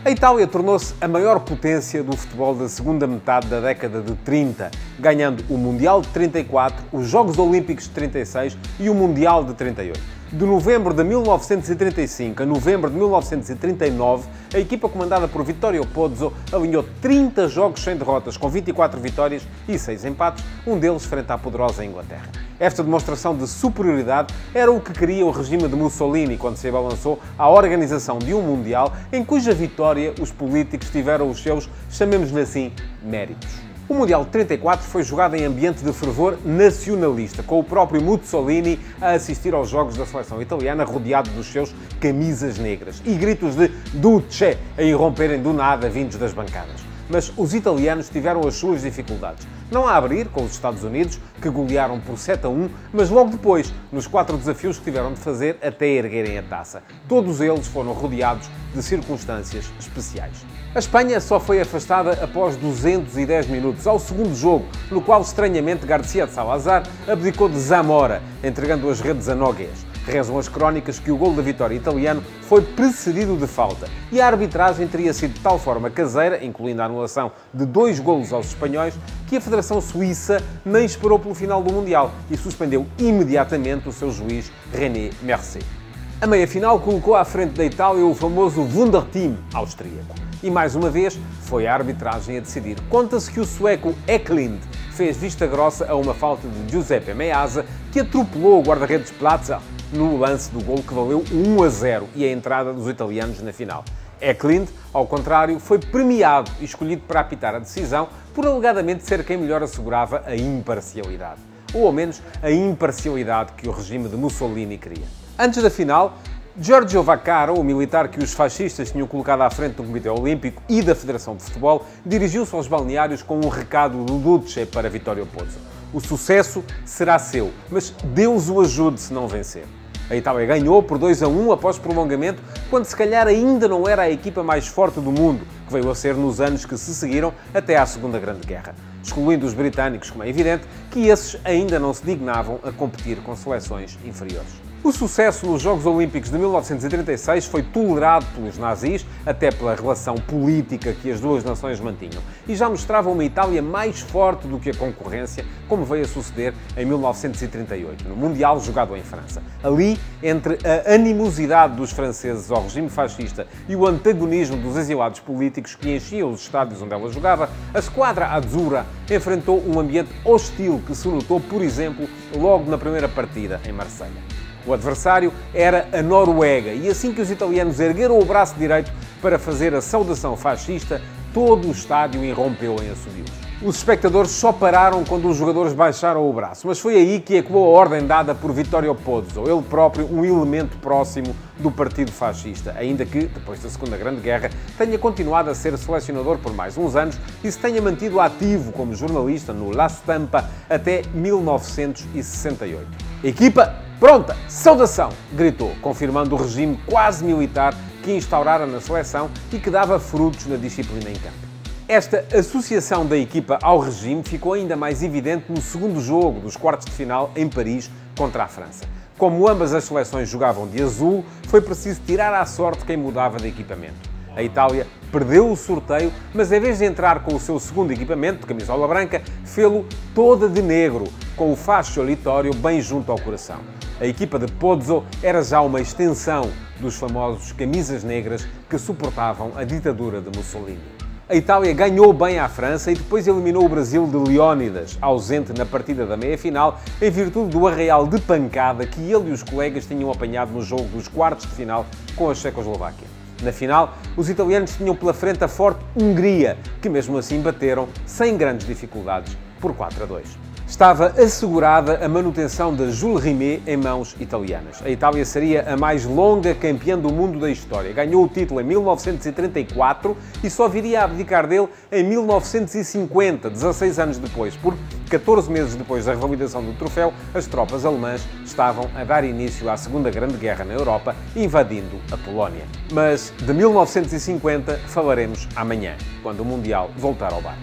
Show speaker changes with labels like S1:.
S1: A Itália tornou-se a maior potência do futebol da segunda metade da década de 30, ganhando o Mundial de 34, os Jogos Olímpicos de 36 e o Mundial de 38. De novembro de 1935 a novembro de 1939, a equipa comandada por Vittorio Pozzo alinhou 30 jogos sem derrotas, com 24 vitórias e 6 empates, um deles frente à poderosa Inglaterra. Esta demonstração de superioridade era o que queria o regime de Mussolini quando se abalançou à organização de um Mundial em cuja vitória os políticos tiveram os seus, chamemos-lhe assim, méritos. O Mundial de 34 foi jogado em ambiente de fervor nacionalista, com o próprio Mussolini a assistir aos jogos da seleção italiana rodeado dos seus camisas negras e gritos de Duce a irromperem do nada vindos das bancadas. Mas os italianos tiveram as suas dificuldades. Não a abrir com os Estados Unidos, que golearam por 7-1, mas logo depois, nos 4 desafios que tiveram de fazer até erguerem a taça. Todos eles foram rodeados de circunstâncias especiais. A Espanha só foi afastada após 210 minutos, ao segundo jogo, no qual, estranhamente, García de Salazar abdicou de Zamora, entregando as redes a Nogués. Rezam as crónicas que o golo da vitória italiano foi precedido de falta e a arbitragem teria sido de tal forma caseira, incluindo a anulação de 2 golos aos espanhóis, que a Federação Suíça nem esperou pelo final do Mundial e suspendeu imediatamente o seu juiz René Mercier. A meia-final colocou à frente da Itália o famoso Wunderteam austríaco. E mais uma vez foi a arbitragem a decidir. Conta-se que o sueco Eklund fez vista grossa a uma falta de Giuseppe Meazza, que atropelou o guarda-redes Plaza no lance do golo que valeu 1-0 e a entrada dos italianos na final. Eklund, ao contrário, foi premiado e escolhido para apitar a decisão por alegadamente ser quem melhor assegurava a imparcialidade. Ou ao menos a imparcialidade que o regime de Mussolini queria. Antes da final, Giorgio Vaccaro, o militar que os fascistas tinham colocado à frente do Comitê Olímpico e da Federação de Futebol, dirigiu-se aos balneários com um recado do Duce para Vittorio Pozzo. O sucesso será seu, mas Deus o ajude se não vencer. A Itália ganhou por 2-1 após prolongamento, quando se calhar ainda não era a equipa mais forte do mundo, que veio a ser nos anos que se seguiram até à Segunda Grande Guerra. Excluindo os britânicos, como é evidente, que esses ainda não se dignavam a competir com seleções inferiores. O sucesso nos Jogos Olímpicos de 1936 foi tolerado pelos nazis, até pela relação política que as duas nações mantinham, e já mostrava uma Itália mais forte do que a concorrência, como veio a suceder em 1938, no Mundial jogado em França. Ali, entre a animosidade dos franceses ao regime fascista e o antagonismo dos exilados políticos que enchiam os estádios onde ela jogava, a Squadra Azzurra enfrentou um ambiente hostil que se notou, por exemplo, logo na primeira partida, em Marselha. O adversário era a Noruega e assim que os italianos ergueram o braço direito para fazer a saudação fascista, todo o estádio irrompeu em assobios. Os espectadores só pararam quando os jogadores baixaram o braço, mas foi aí que ecoou a ordem dada por Vittorio Pozzo, ele próprio um elemento próximo do partido fascista, ainda que, depois da Segunda Grande Guerra, tenha continuado a ser selecionador por mais uns anos e se tenha mantido ativo como jornalista no La Stampa até 1968. Equipa pronta! Saudação! Gritou, confirmando o regime quase militar que instaurara na seleção e que dava frutos na disciplina em campo. Esta associação da equipa ao regime ficou ainda mais evidente no segundo jogo dos quartos de final em Paris contra a França. Como ambas as seleções jogavam de azul, foi preciso tirar à sorte quem mudava de equipamento. A Itália perdeu o sorteio, mas em vez de entrar com o seu segundo equipamento, de camisola branca, fê-lo toda de negro, com o fascio litório bem junto ao coração. A equipa de Pozzo era já uma extensão dos famosos camisas negras que suportavam a ditadura de Mussolini. A Itália ganhou bem à França e depois eliminou o Brasil de Leónidas, ausente na partida da meia-final, em virtude do arraial de pancada que ele e os colegas tinham apanhado no jogo dos quartos de final com a Checoslováquia. Na final, os italianos tinham pela frente a forte Hungria, que mesmo assim bateram, sem grandes dificuldades, por 4-2. Estava assegurada a manutenção de Jules Rimet em mãos italianas. A Itália seria a mais longa campeã do mundo da história. Ganhou o título em 1934 e só viria a abdicar dele em 1950, 16 anos depois, porque 14 meses depois da revalidação do troféu, as tropas alemãs estavam a dar início à Segunda Grande Guerra na Europa, invadindo a Polónia. Mas de 1950 falaremos amanhã, quando o Mundial voltar ao bar.